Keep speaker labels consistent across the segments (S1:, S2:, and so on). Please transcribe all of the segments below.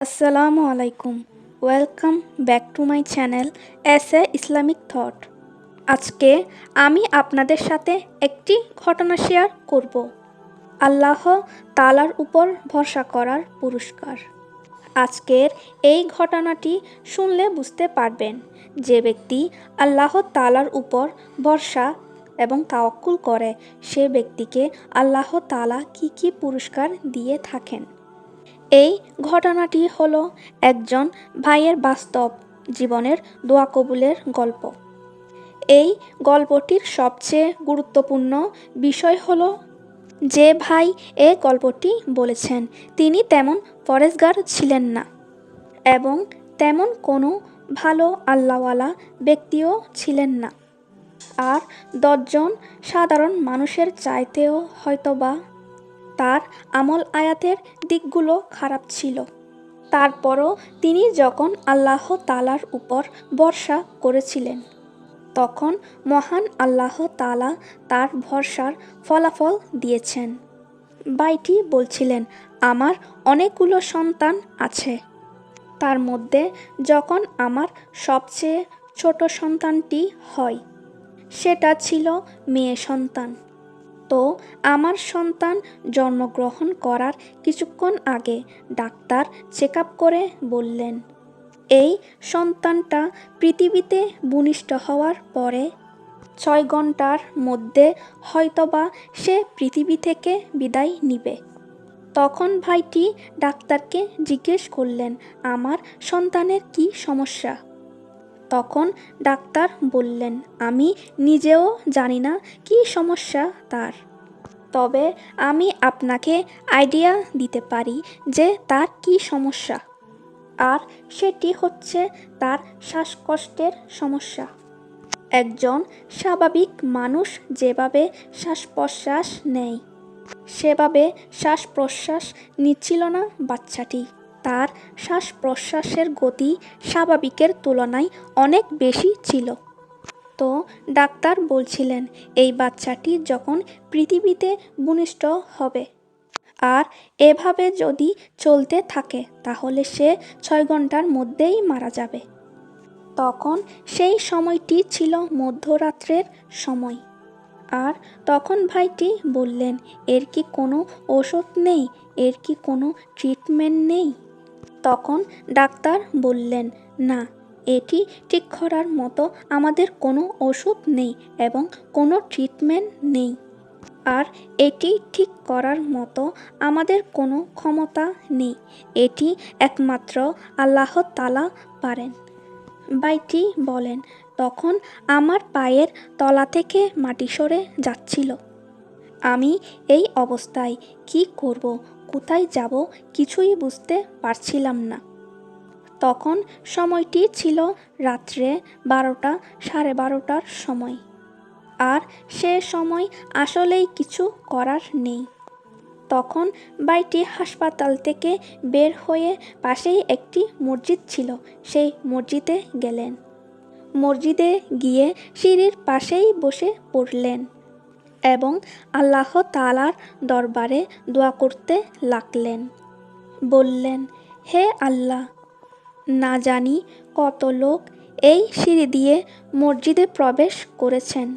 S1: আসসালামু আলাইকুম। Welcome back to my channel S A Islamic thought. আজকে আমি আপনাদের সাথে একটি ঘটনা শেয়ার করব। আল্লাহ তাআলার উপর ভরসা করার পুরস্কার। আজকের এই ঘটনাটি শুনলে বুঝতে পারবেন যে ব্যক্তি আল্লাহ তাআলার উপর ভরসা এবং তাওয়াক্কুল করে সে ব্যক্তিকে আল্লাহ তাআলা কী পুরস্কার দিয়ে থাকেন। এই ঘটনাটি হলো একজন ভাইয়ের বাস্তব জীবনের দোয়া কবুলের গল্প। এই গল্পটির সবচেয়ে গুরুত্বপূর্ণ বিষয় হলো যে ভাই এই গল্পটি বলেছেন তিনি তেমন পরেজগার ছিলেন না এবং তেমন কোনো ভালো আল্লাহওয়ালা ব্যক্তিও ছিলেন না। আর 10 জন সাধারণ মানুষের চাইতেও হয়তোবা তার আমল আয়াতের দিকগুলো খারাপ ছিল। তারপরও তিনি যখন আল্লাহ তাআলার উপর ভরসা করেছিলেন তখন মহান আল্লাহ তাআলা তার ভরসার ফলাফল দিয়েছেন। ভাইটি বলছিলেন, আমার অনেকগুলো সন্তান আছে, তার মধ্যে যখন আমার সবচেয়ে ছোট সন্তানটি হয় সেটা ছিল মেয়ে সন্তান। তো আমার সন্তান জন্মগ্রহণ করার কিছুক্ষণ আগে ডাক্তার চেক আপ করে বললেন, এই সন্তানটা পৃথিবীতে ভূমিষ্ঠ হওয়ার পরে 6 ঘন্টার মধ্যে হয়তোবা সে পৃথিবী থেকে বিদায় নিবে। তখন ভাইটি ডাক্তারকে জিজ্ঞেস করলেন, আমার সন্তানের কি সমস্যা? তখন ডাক্তার বললেন, আমি নিজেও জানি না কি সমস্যা তার, তবে আমি আপনাকে আইডিয়া দিতে পারি যে তার কি সমস্যা। আর সেটি হচ্ছে তার শ্বাসকষ্টের সমস্যা। একজন স্বাভাবিক মানুষ যেভাবে শ্বাস প্রশ্বাস নেয় সেভাবে শ্বাস প্রশ্বাস নিচ্ছিল না বাচ্চাটি। তার শ্বাস প্রশ্বাসের গতি স্বাভাবিকের তুলনায় অনেক বেশি ছিল। তো ডাক্তার বলছিলেন, এই বাচ্চাটি যখন পৃথিবীতে ভূমিষ্ঠ হবে আর এভাবে যদি চলতে থাকে তাহলে সে 6 ঘন্টার মধ্যেই মারা যাবে। তখন সেই সময়টি ছিল মধ্যরাত্রের সময়। আর তখন ভাইটি বললেন, এর কি কোনো ওষুধ নেই, এর কি কোনো ট্রিটমেন্ট নেই? তখন ডাক্তার বললেন, না, এটি ঠিক করার মতো আমাদের কোনো ওষুধ নেই এবং কোনো ট্রিটমেন্ট নেই। আর এটি ঠিক করার মতো আমাদের কোনো ক্ষমতা নেই। এটি একমাত্র আল্লাহ তাআলা পারেন। ভাইটি বলেন, তখন আমার পায়ের তলা থেকে মাটি সরে যাচ্ছিল। আমি এই অবস্থায় কি করব, কোথায় যাব কিছুই বুঝতে পারছিলাম না। তখন সময়টি ছিল রাত্রে 12টা, সাড়ে 12টার সময়। আর সে সময় আসলেই কিছু করার নেই। তখন ভাইটি হাসপাতাল থেকে বের হয়ে পাশেই একটি মসজিদ ছিল, সেই মসজিদে গেলেন। মসজিদে গিয়ে সিঁড়ির পাশেই বসে পড়লেন এবং আল্লাহ তাআলার দরবারে দোয়া করতে লাগলেন। বললেন, হে আল্লাহ, না জানি কত লোক এই সিঁড়ি দিয়ে মসজিদে প্রবেশ করেছেন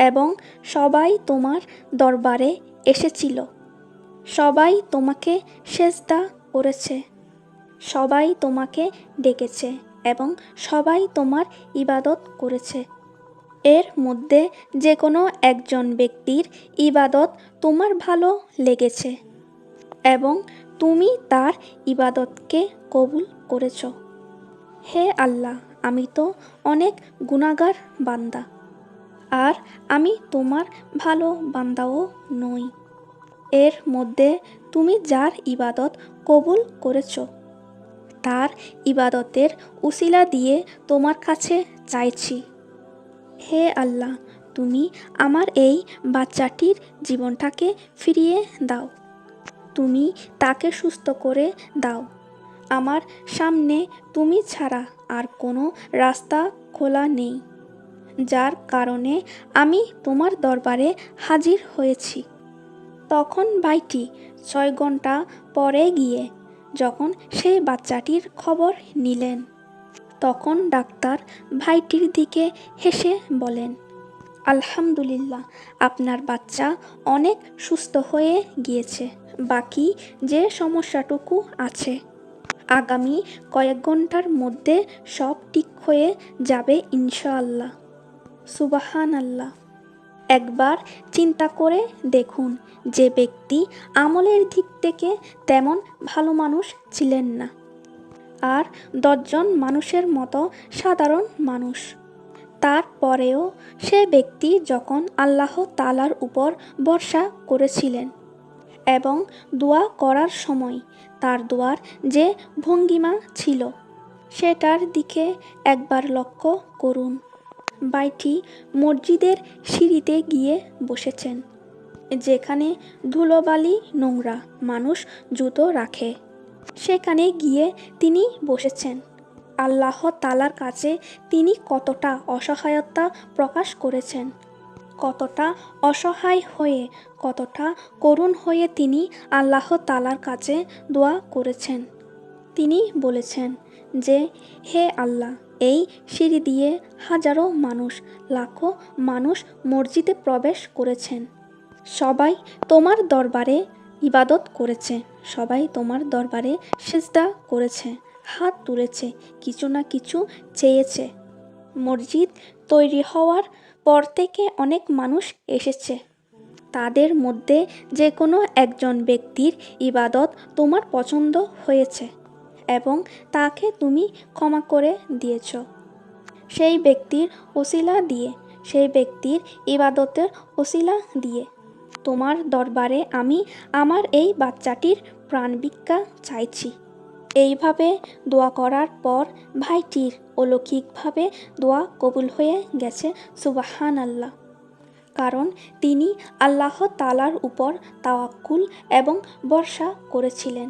S1: এবং সবাই তোমার দরবারে এসেছিল, সবাই তোমাকে সেজদা করেছে, সবাই তোমাকে ডেকেছে এবং সবাই তোমার ইবাদত করেছে। এর মধ্যে যে কোনো একজন ব্যক্তির ইবাদত তোমার ভালো লেগেছে এবং তুমি তার ইবাদতকে কবুল করেছ। হে আল্লাহ, আমি তো অনেক গুনাহগার বান্দা, আর আমি তোমার ভালো বান্দাও নই। এর মধ্যে তুমি যার ইবাদত কবুল করেছ তার ইবাদতের উসিলা দিয়ে তোমার কাছে চাইছি। হে আল্লাহ, তুমি আমার এই বাচ্চাটির জীবনটাকে ফিরিয়ে দাও, তুমি তাকে সুস্থ করে দাও। আমার সামনে তুমি ছাড়া আর কোনো রাস্তা খোলা নেই, যার কারণে আমি তোমার দরবারে হাজির হয়েছি। তখন ভাইটি 6 ঘন্টা পরে গিয়ে যখন সেই বাচ্চাটির খবর নিলেন, তখন ডাক্তার ভাইটির দিকে হেসে বলেন, আলহামদুলিল্লাহ, আপনার বাচ্চা অনেক সুস্থ হয়ে গিয়েছে। বাকি যে সমস্যাটুকু আছে, আগামী কয়েক ঘন্টার মধ্যে সব ঠিক হয়ে যাবে ইনশাআল্লাহ। সুবহানাল্লাহ। একবার চিন্তা করে দেখুন, যে ব্যক্তি আমলের দিক থেকে তেমন ভালো মানুষ ছিলেন না, আর 10 জন মানুষের মতো সাধারণ মানুষ, তারপরেও সে ব্যক্তি যখন আল্লাহ তাআলার উপর ভরসা করেছিলেন এবং দোয়া করার সময় তার দোয়ার যে ভঙ্গিমা ছিল, সেটার দিকে একবার লক্ষ্য করুন। ভাইটি মসজিদের সিঁড়িতে গিয়ে বসেছেন, যেখানে ধুলোবালি নোংরা মানুষ জুতো রাখে, সেখানে গিয়ে তিনি বসেছেন। আল্লাহ তাআলার কাছে তিনি কতটা অসহায়তা প্রকাশ করেছেন, কতটা অসহায় হয়ে, কতটা করুণ হয়ে তিনি আল্লাহ তাআলার কাছে দোয়া করেছেন। তিনি বলেছেন যে, হে আল্লাহ, এই সিঁড়ি দিয়ে হাজারো মানুষ, লাখো মানুষ মসজিদে প্রবেশ করেছেন। সবাই তোমার দরবারে ইবাদত করেছে, সবাই তোমার দরবারে সিজদা করেছে, হাত তুলেছে, কিছু না কিছু চেয়েছে। মসজিদ তৈরি হওয়ার পর থেকে অনেক মানুষ এসেছে। তাদের মধ্যে যে কোনো একজন ব্যক্তির ইবাদত তোমার পছন্দ হয়েছে এবং তাকে তুমি ক্ষমা করে দিয়েছ। সেই ব্যক্তির ওসিলা দিয়ে, সেই ব্যক্তির ইবাদতের ওসিলা দিয়ে তোমার দরবারে আমি আমার এই বাচ্চাটির প্রাণ ভিক্ষা চাইছি। এইভাবে দোয়া করার পর ভাইটির অলৌকিকভাবে দোয়া কবুল হয়ে গেছে। সুবহানাল্লাহ। কারণ তিনি আল্লাহ তাআলার উপর তাওয়াক্কুল এবং ভরসা করেছিলেন।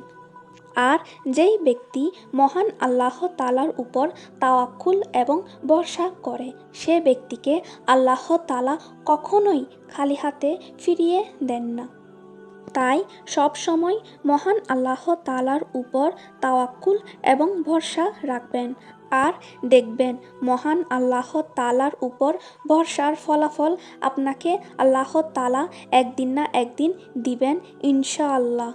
S1: আর যেই ব্যক্তি মহান আল্লাহ তাআলার উপর তাওয়াক্কুল এবং ভরসা করে, সে ব্যক্তিকে আল্লাহ তাআলা কখনোই খালি হাতে ফিরিয়ে দেন না। তাই সব সময় মহান আল্লাহ তাআলার উপর তাওয়াক্কুল এবং ভরসা রাখবেন, আর দেখবেন মহান আল্লাহ তাআলার উপর ভরসার ফলাফল আপনাকে আল্লাহ তাআলা একদিন না একদিন দিবেন ইনশাআল্লাহ।